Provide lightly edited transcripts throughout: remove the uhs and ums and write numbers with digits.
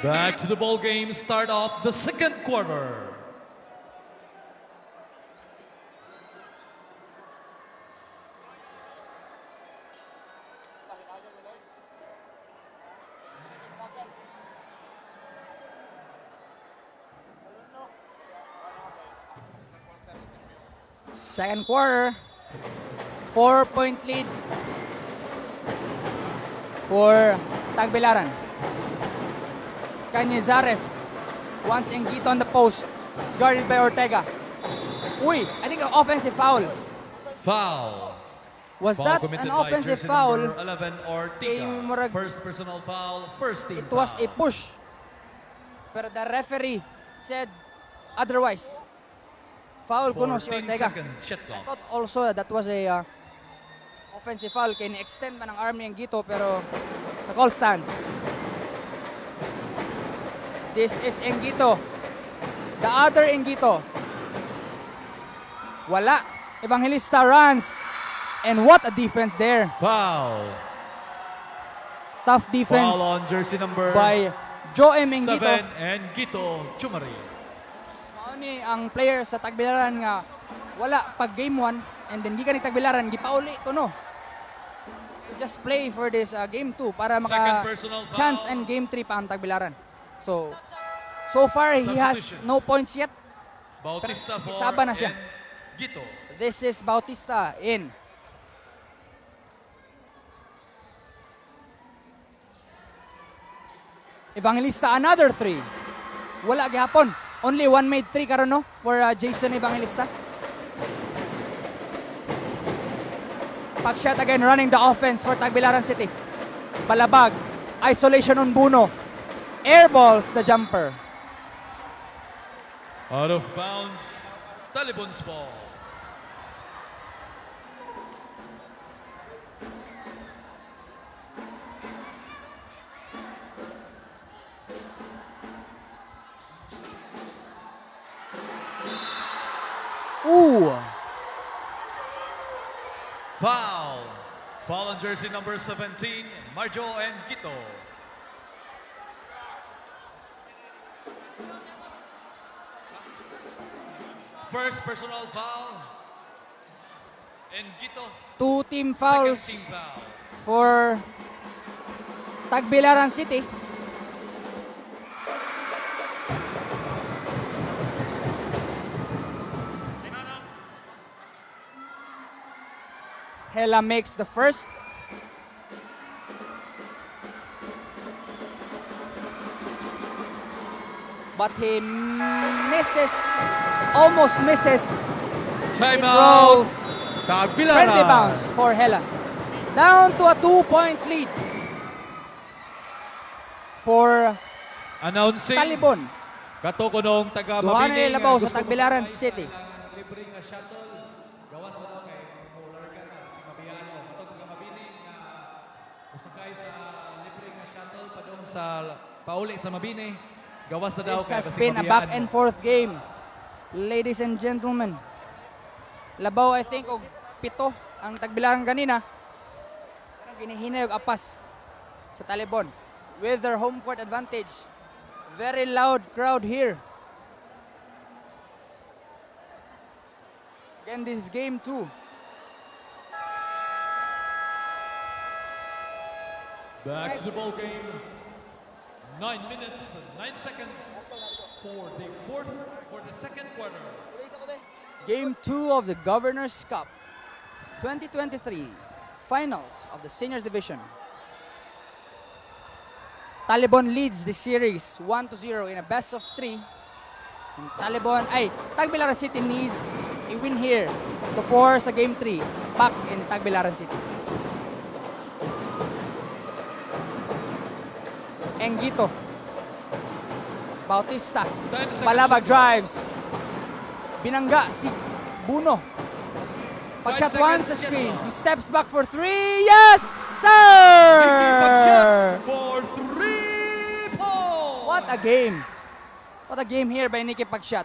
Back to the ball game. Start off the second quarter. Second quarter, 4-point lead for Tagbilaran. Cañizares wants Enguito on the post. It's guarded by Ortega. Uy, I think an offensive foul. Foul. Was Foul that committed an by offensive jersey foul? number 11 Ortega. Murag- First personal foul, first team It was a foul. push. Pero the referee said otherwise. Foul kuno si 14 Ortega. seconds, shot I clock. thought also that was a offensive foul. Kaya ni-extend man ng arm ni Enguito pero the call stands. This is Enguito. The other Enguito. Wala. Evangelista runs. And what a defense there. Foul. Tough defense Foul on jersey number by Joem Enguito. 7 and Gito Chumari. Ni ang player sa Tagbilaran nga wala pag game 1 and then gikan ni Tagbilaran gipauli ko no. Just play for this game 2 para Second maka personal foul. chance and game 3 pa ang Tagbilaran. So far he has Substitution. no points yet. Bautista for Isaba na siya. and Gito. This is Bautista in. Evangelista another 3. Wala gihapon. Only one made 3 karon no for Jason Evangelista. Back shot again running the offense for Tagbilaran City. Balabag. Isolation on Buno. Air balls the jumper. Out of bounds. Talibon's ball. Ooh. Foul. Foul on jersey number 17, Marjo and Gito. First personal foul. And Gito. 2 team Second fouls team foul. for Tagbilaran City. Hela makes the first. But he misses, almost misses. It Timeout. rolls. Tagbilaran. Friendly bounce for Hela. Down to a 2-point lead for Announcing. Talibon. Katukunong taga Duha na Mabining. nilabaw sa gusto Tagbilaran mo City. libre nga shuttle. Gawas na daw kay Mular ka na si Mabiano. Katong taga Mabining usakay sa libre nga shuttle padung sa pauli sa Mabini. Gawas na daw This kay has been a back and forth game. Ladies and gentlemen. Labaw I think og 7 ang Tagbilaran kanina. Pero ginihinay og apas sa Talibon with their home court advantage. Very loud crowd here. Again, this is game 2. Back to the ball game. 9 minutes and 9 seconds for the second quarter. Game 2 of the Governor's Cup 2023 Finals of the Seniors Division. Talibon leads the series 1-0 in a best of 3. And Tagbilaran City needs a win here to force a game 3 back in Tagbilaran City. Enguito. Bautista. Balabag drives. Binangga si Buno. Pagshot once the screen. He steps back for 3. Yes, sir! For 3 points. What a game. What a game here by Nicky Pagshot.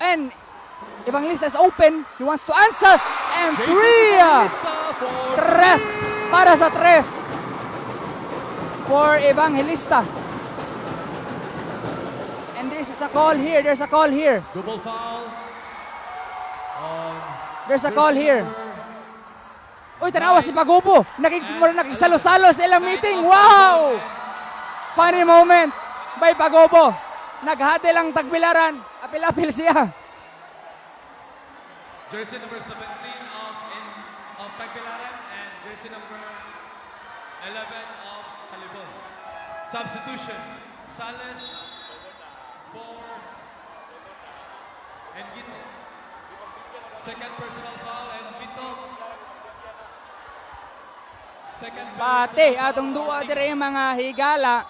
And Evangelista is open. He wants to answer. And 3. Tres. Para sa tres. for Evangelista. And this is a call here. There's a call here. Double foul on There's a call here. number Uy, tanawa si Pagubo. Nakisalo-salo sa ilang meeting. Wow! Funny moment by Pagubo. Naghati lang Tagbilaran. Apil-apil siya. jersey number 17 of Tagbilaran and jersey number 11 of Talibon. Substitution. Sales for and Gito. Second personal foul and Vito. Second Bate, atong duwa dire yung mga higala.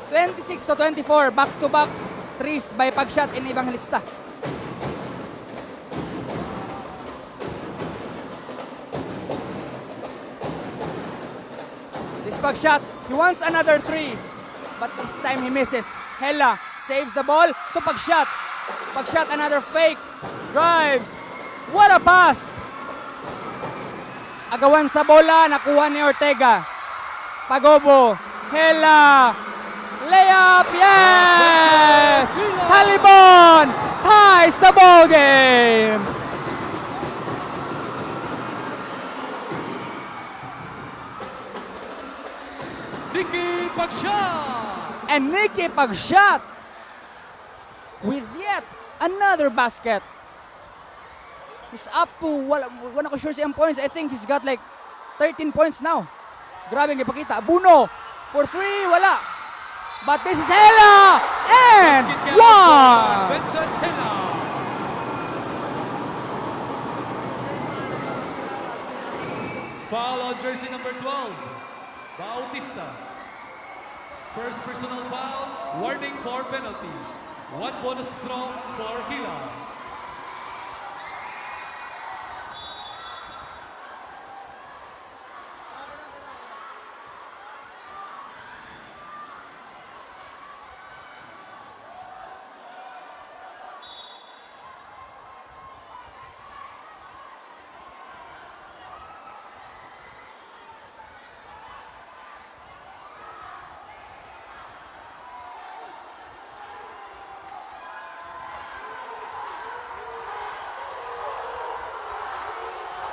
26-24, back-to-back threes by pagshot in Evangelista. This pagshot, he wants another three, but this time he misses. Hela saves the ball to pagshot. Pagshot, another fake, drives. What a pass! Agawan sa bola, nakuha ni Ortega. Pagobo, Hela, layup, yes! Talibon ties the ball game. Nicky Pagshot! And Nicky pagshot with yet another basket. He's up to, wala ko sure siyang points. I think he's got like 13 points now. Grabe ang ipakita. Buno for three, wala. But this is Hela! And one! Vincent Hela! Foul on jersey number 12, Bautista. First personal foul, warning for penalty. One bonus throw for Hela.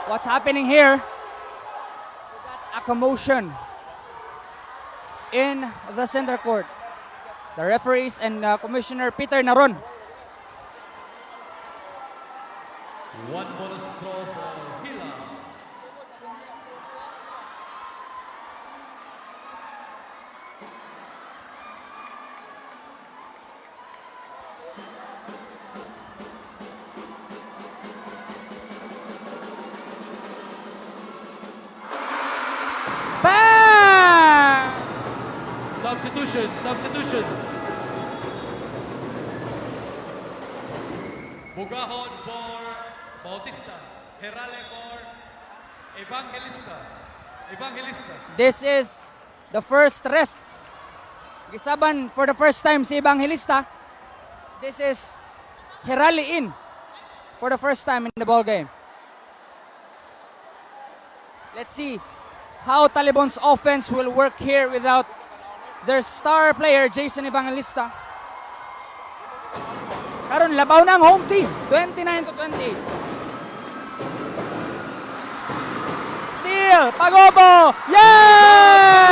What's happening here? We got a commotion in the center court. The referees and Commissioner Peter Naron. One bonus throw for Hela. Bang! Substitution. Bugahon for Bautista. Herale for Evangelista. This is the first rest. Gisaban for the first time si Evangelista. This is Herali in for the first time in the ball game. Let's see how Talibon's offense will work here without their star player, Jason Evangelista. Karon labaw na ang home team, 29-28. Steal, Pagobo, yes!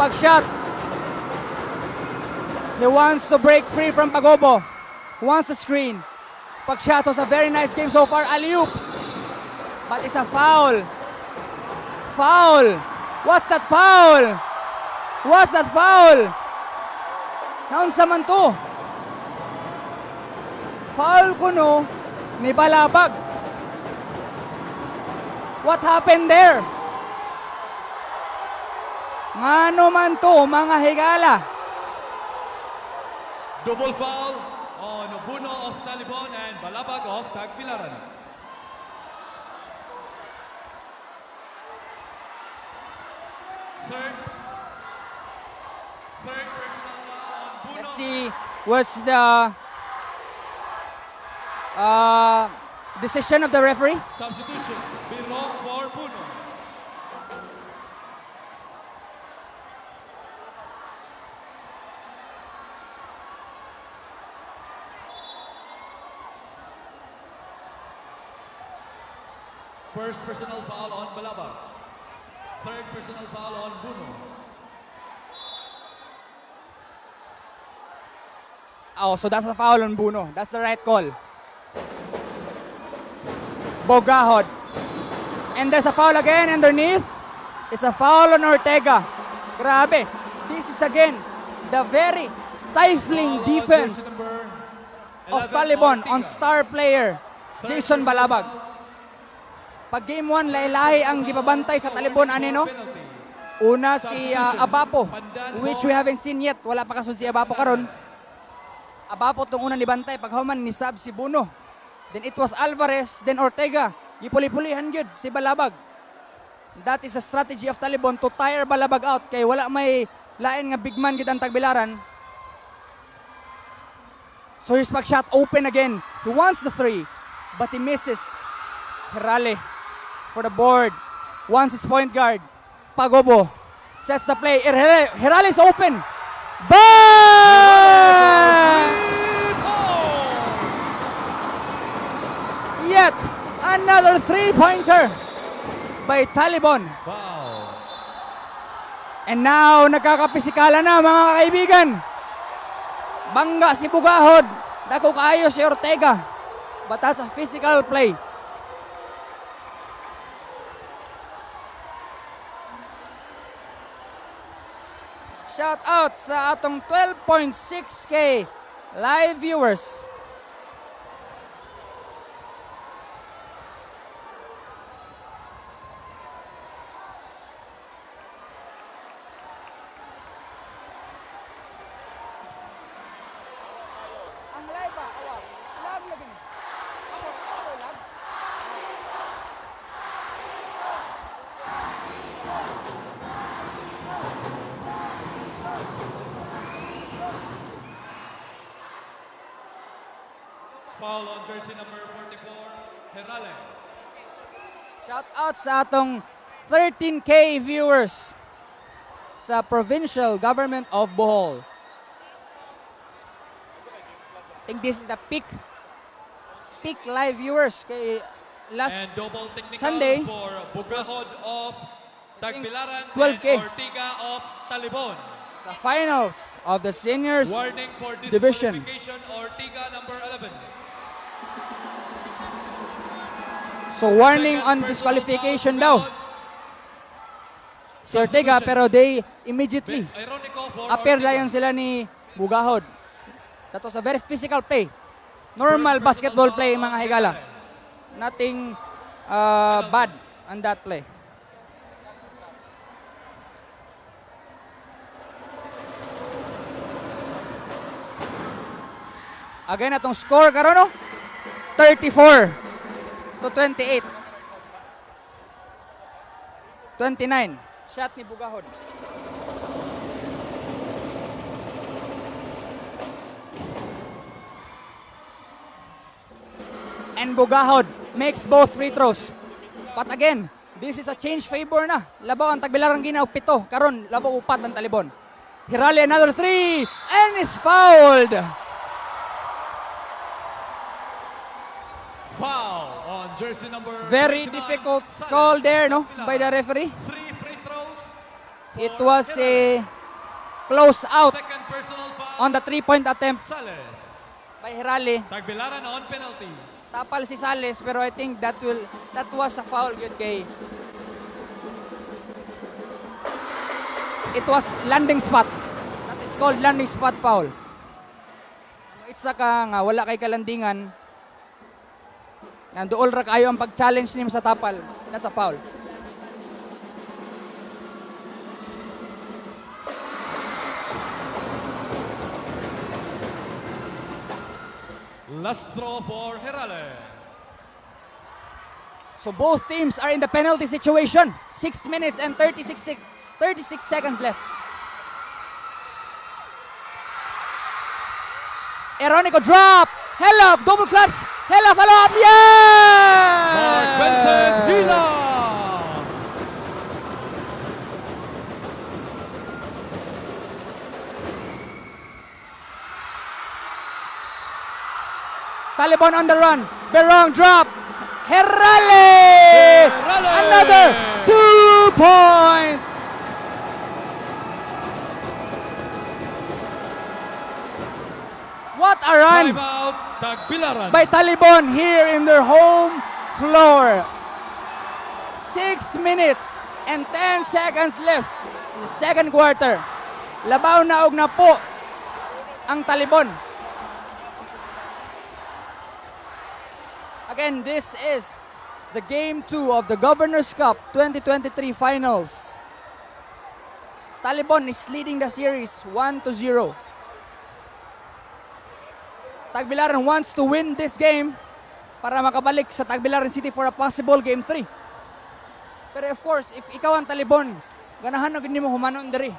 Pagshot. He wants to break free from Pagobo. He wants the screen. Pagshot was a very nice game so far, alley-oops. But it's a foul. Foul. What's that foul? What's that foul? Naunsa man to? Foul kuno ni Balabag. What happened there? Ngano man to, mga higala? Double foul on Buno of Talibon and Balabag of Tagbilaran. Third personal foul on Buno. Let's see what's the decision of the referee. Substitution. Belong for Buno. First personal foul on Balabag. Third personal foul on Buno. Oh, so that's a foul on Buno. That's the right call. Bogahod. And there's a foul again underneath. It's a foul on Ortega. Grabe. This is again the very stifling Foul on defense jersey number of 11, Talibon Ortega. on star player Third Jason personal Balabag. foul. Pag game 1, lahi-lahi ang gipabantay sa Talibon, anino? Penalty. Una si Abapo, which we haven't seen yet. Wala pa kasun si Abapo karon. Abapo tong unang nibantay, paghuman ni Sab si Buno. Then it was Alvarez, then Ortega. Gipuli-pulihan gyud si Balabag. That is a strategy of Talibon to tire Balabag out. Kay wala may lain nga big man gyud ang Tagbilaran. So his back shot open again. He wants the 3, but he misses. Herale for the board. Wants his point guard. Pagobo sets the play. Herale is open. Bang! Yet another 3-pointer by Talibon. Foul. And now nagkakapisikala na mga kaibigan. Bangga si Bugahod. Dako kaayo si Ortega. But that's a physical play. Shout out sa atong 12.6K live viewers. Ang live ba? Awag. Live lagi. Live. Foul on jersey number 44, Herale. Shout out sa atong 13K viewers sa Provincial Government of Bohol. I think this is the peak live viewers kay And last double technical Sunday for Bugahod of Tagbilaran 12K. and Ortega of Talibon. sa finals of the seniors. Warning for Division. disqualification, Ortega number 11. So warning Second on personal disqualification foul, daw. Bugahod. Si Ortega pero they immediately Ironico for appear Ortega. layon sila ni Bugahod. That was a very physical play. Normal basketball play mga higala. Nothing bad on that play. Again atong score karon no? 34 to 28. 29. Shot ni Bugahod. And Bugahod makes both free throws. But again, this is a change favor na. Labaw ang Tagbilaran ginaw 7. Karon labaw 4 ang Talibon. Hirali another 3 and is fouled. Foul on jersey number Very 29, difficult Salas call there no Tagbilaran. by the referee. 3 free throws. It for was Herale. a close out Second personal foul. on the 3-point attempt Sales. by Hirali. Tagbilaran on penalty. Tapal si Sales pero I think that was a foul good kay. It was landing spot. That is called landing spot foul. It's ka nga wala kay kalandingan. Nandool ra kayo ang pag-challenge nimo sa tapal. That's a foul. Last throw for Herale. So both teams are in the penalty situation. 6 minutes and 36 seconds left. Eronico drop. Hello, double clutch. Hello, follow up. Mark Vincent Yeah! Hila. Talibon on the run. Berong drop. Herale! Another 2 points. What a run Timeout, Tagbilaran. by Talibon here in their home floor. 6 minutes and 10 seconds left in the second quarter. Labaw na og na po ang Talibon. Again, this is the Game 2 of the Governor's Cup 2023 Finals. Talibon is leading the series 1-0. Tagbilaran wants to win this game para makabalik sa Tagbilaran City for a possible Game 3. Pero of course, if ikaw ang Talibon, ganahan na gini mo humanon diri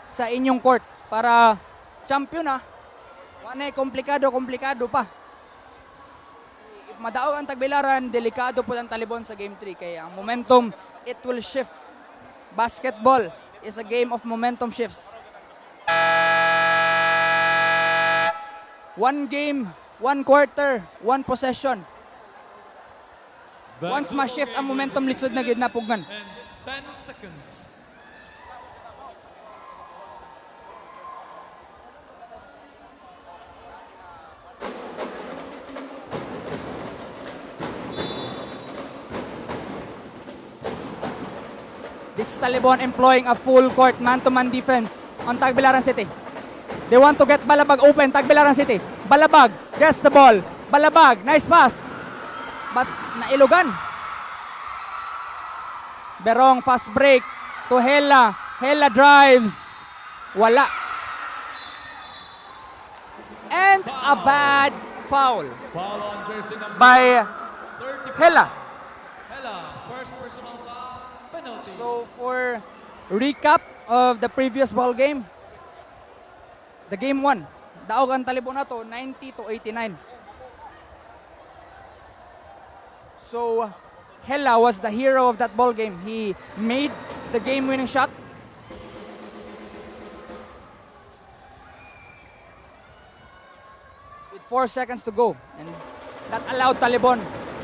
sa inyong court para champion na. Wanay komplikado pa. If madaog ang Tagbilaran, delikado po ang Talibon sa Game 3. Kaya ang momentum, it will shift. Basketball is a game of momentum shifts. 1 game, 1 quarter, 1 possession. Once ma-shift ang momentum, lisod na gyud na pugnan. And 10 seconds. This is Talibon employing a full court man-to-man defense on Tagbilaran City. They want to get Balabag open. Tagbilaran City. Balabag gets the ball. Balabag, nice pass. But nailugan. Berong fast break to Hela. Hela drives. Wala. And a bad foul Foul on jersey number by 30. Hela. Hela, first personal foul, penalty. So for recap of the previous ball game, the game 1, daog ang Talibon na to 90-89. So Hela was the hero of that ball game. He made the game-winning shot. With 4 seconds to go, and that allowed Talibon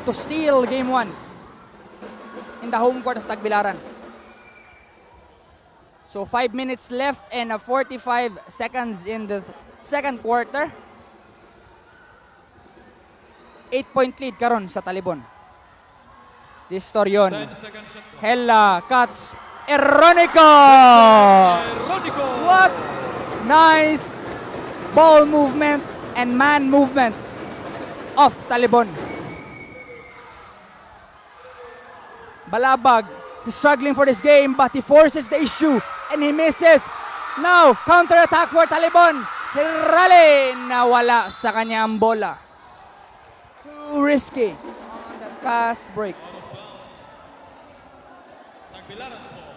to steal game 1 in the home court of Tagbilaran. So 5 minutes left and 45 seconds in the second quarter. 8-point lead karon sa Talibon. This Torion. 10 seconds shot clock. Hela cuts. Eronico! Rodico. What nice ball movement and man movement of Talibon. Balabag, he's struggling for this game but he forces the issue and he misses. Now, counter-attack for Talibon. Hirale, nawala sa kanya ang bola. Too risky on that fast break. Tagbilaran ball.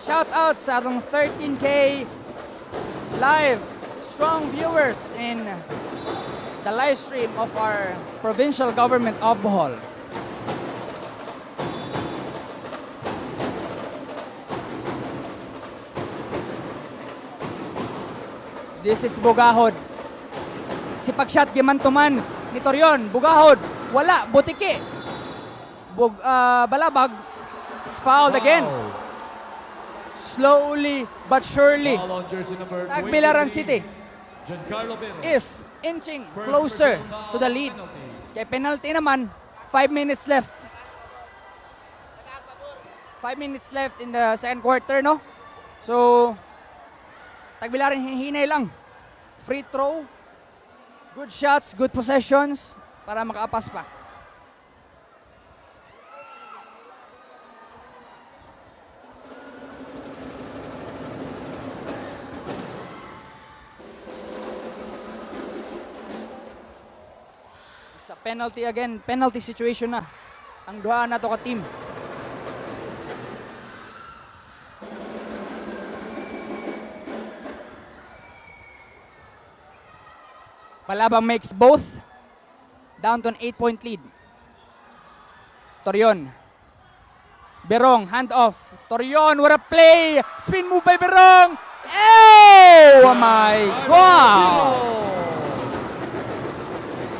Shout out sa atong 13K live strong viewers in the live stream of our provincial government of Bohol. This is Bugahod. Si pagshot gimantuman ni Torion. Bugahod. Wala. Butiki. Balabag is fouled again. Slowly but surely, Foul on jersey number Tagbilaran 23. City Giancarlo Pero. is inching First closer personal foul, to the lead. penalty. Kay penalty naman, 5 minutes left. 5 minutes left in the second quarter, no? So, Tagbilaran hihinay lang. Free throw, good shots, good possessions para makaapas pa. Sa penalty again, penalty situation na ang duha na to ka team. Palabang makes both down to an 8-point lead. Torion. Berong, hand off. Torion, what a play! Spin move by Berong! Oh my God!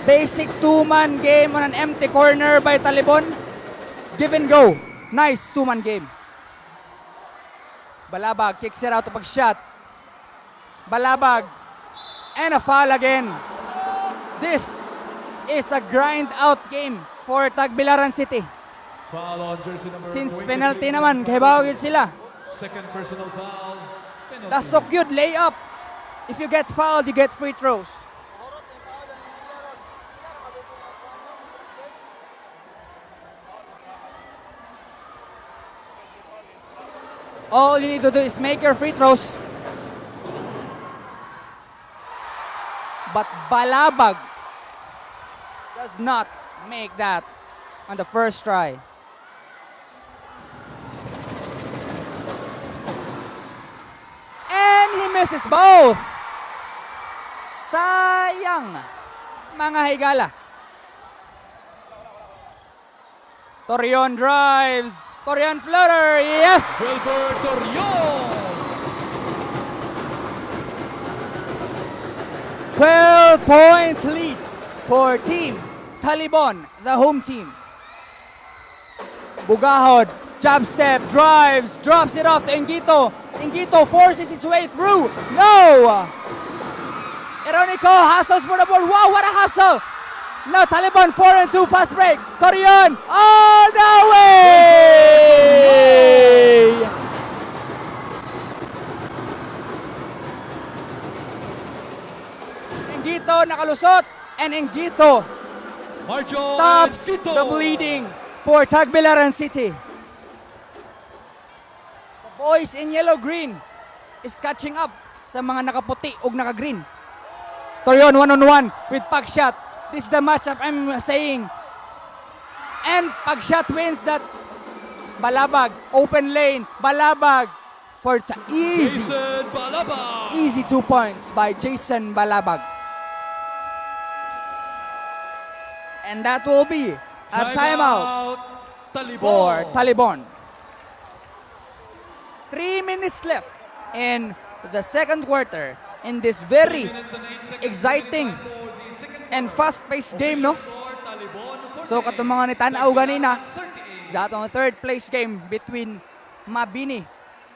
Basic two-man game on an empty corner by Talibon. Give and go. Nice two-man game. Balabag kicks it out to pag-shot. Balabag. And a foul again. This is a grind-out game for Tagbilaran City. Foul on jersey number Since 23. penalty naman, kaya sila. Second personal foul. Penalty. That's so cute, layup. If you get fouled, you get free throws. All you need to do is make your free throws. But Balabag does not make that on the first try. And he misses both. Sayang, mga higala. Torion drives. Torion floater. Yes! Wilbur Torion. 12-point lead for Team Talibon, the home team. Bugahod, jab step, drives, drops it off to Engito. Engito forces his way through. No! Ironico hustles for the ball. Wow, what a hustle! Now Talibon 4 and 2 fast break. Torion all the way! Engito nakalusot and Engito Marjo stops Engito. the bleeding for Tagbilaran City. The boys in yellow-green is catching up sa mga nakaputi ug naka-green. Torion one-on-one with Pagshot. This is the matchup I'm saying. And Pagshot wins that. Balabag, open lane. Balabag for easy, Jason Balabag. easy 2 points by Jason Balabag. And that will be a timeout Talibon. for Talibon. 3 minutes left in the second quarter in this very 3 minutes and 8 seconds exciting for the second and fast-paced game, no? score, Talibon, So 48, katong mga nitanaw ganina, 38. sa atong third place game between Mabini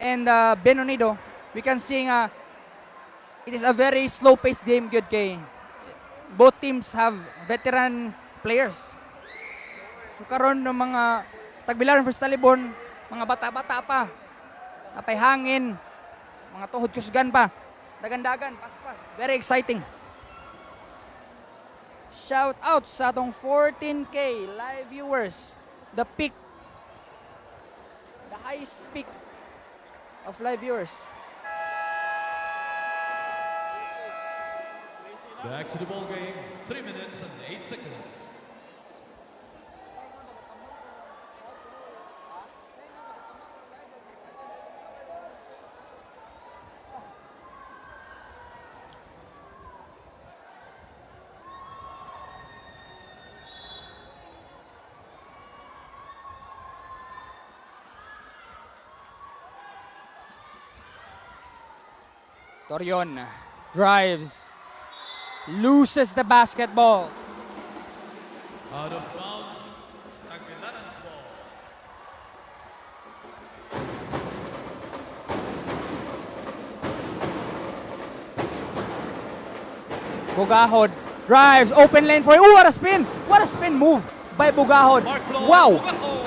and Benonido, we can see it is a very slow-paced game, good kay both teams have veteran players. So karon ng mga Tagbilaran versus Talibon, mga bata-bata pa, napay hangin, mga tuhod kusgan pa, dagan-dagan, pas-pas, very exciting. Shout out sa atong 14K live viewers, the peak, the highest peak of live viewers. Back to the ball game. 3 minutes and 8 seconds. Torion drives, loses the basketball. Out of bounds. Tagbilaran's ball. Bugahod drives, open lane for, what a spin! What a spin move by Bugahod. Mark Flo. Wow! Bugahod.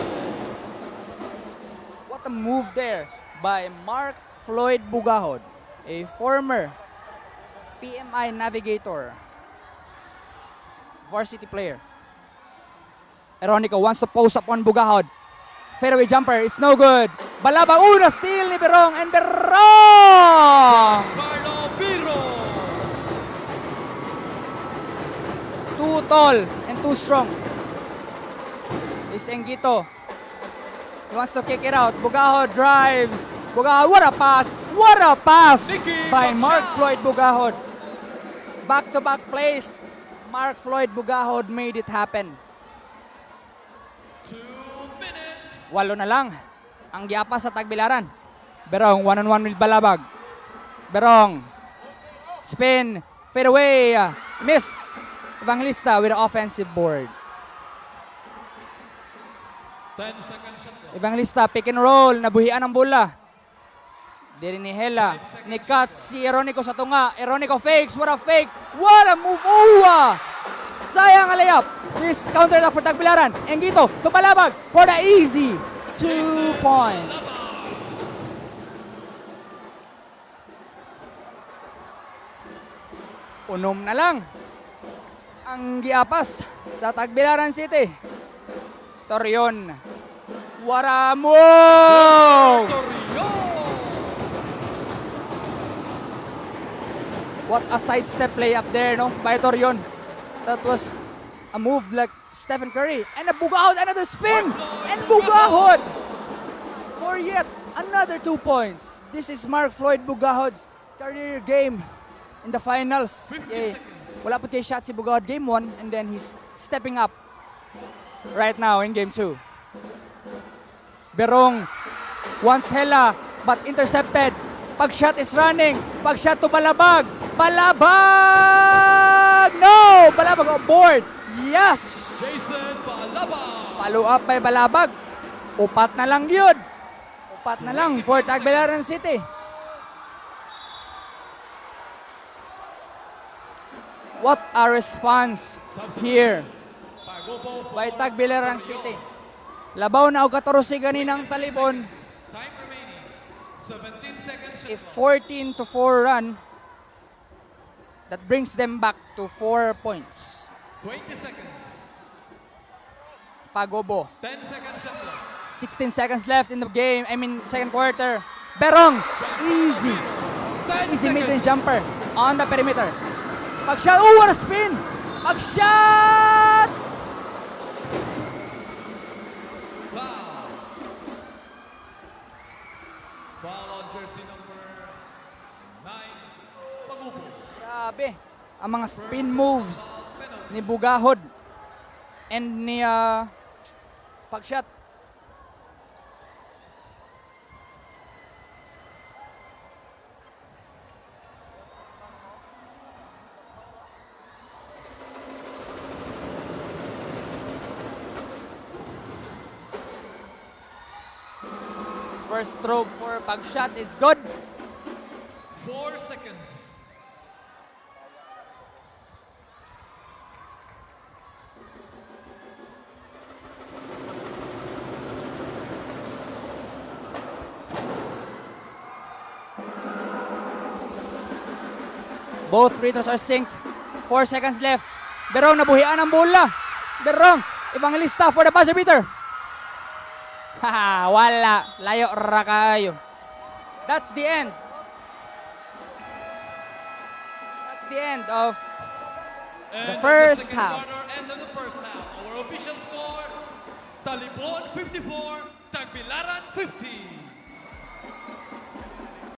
What a move there by Mark Floyd Bugahod, a former PMI navigator, varsity player. Eronico wants to post up on Bugahod. Fadeaway jumper is no good. Balaba, una steal ni Berong, and Berong! Carlo Biro. Too tall and too strong is Engito. He wants to kick it out. Bugahod drives. Bugahod, what a pass! What a pass Nicky by Bagsha. Mark Floyd Bugahod. Back-to-back plays. Mark Floyd Bugahod made it happen. 2 minutes. 8 na lang ang giapa sa Tagbilaran. Berong one-on-one with Balabag. Berong. Spin. Fade away. Miss. Evangelista with the offensive board. 10-second shot clock. Evangelista, pick and roll. Nabuhian ang bola. Diri ni Hela. Ni cut si Eronico sa tunga. Eronico fakes. What a fake. What a move. Oh! Sayang ang layup. This counter attack for Tagbilaran. Engito, tumalabag for the easy 2 points. Unom na lang ang giapas sa Tagbilaran City. Torion. What a move! What a sidestep play up there, no? By Torion. That was a move like Stephen Curry. And a bugahod, another spin! And bugahod! For yet another 2 points. This is Mark Floyd Bugahod's career game in the finals. Yeah. Wala po kay shot si Bugahod game 1 and then he's stepping up right now in game 2. Berong wants Hela but intercepted. Pag shot is running. Pag shot to Balabag. Balabag! No! Balabag on board. Yes! Jason Balabag. Follow up by Balabag. Upat na lang yun. Upat na lang for Tagbilaran City. What a response here by Tagbilaran City. Labaw na og 14 ganinang Talibon. Time remaining. 17 seconds shot A clock. 14-4 run that brings them back to 4 points. 20 seconds. Pagobo. 10 seconds shot clock. 16 seconds left in the game. Second quarter. Berong. Easy. 10 Easy seconds. mid-range jumper on the perimeter. Pag-shot. Oh, what a spin! Pag-shot! Foul. Foul on jersey number 9. Pagubo. Grabe. Ang mga spin moves ni Bugahod and ni pag-shot. First stroke for pag-shot is good. 4 seconds. Both free throws are synced. 4 seconds left. Berong nabuhian ang bola. Berong, Evangelista for the buzzer beater. Haha, wala. Layo ra kayo. That's the end. That's the end of And first second half. quarter and the first half. Our official score, Talibon 54, Tagbilaran 50.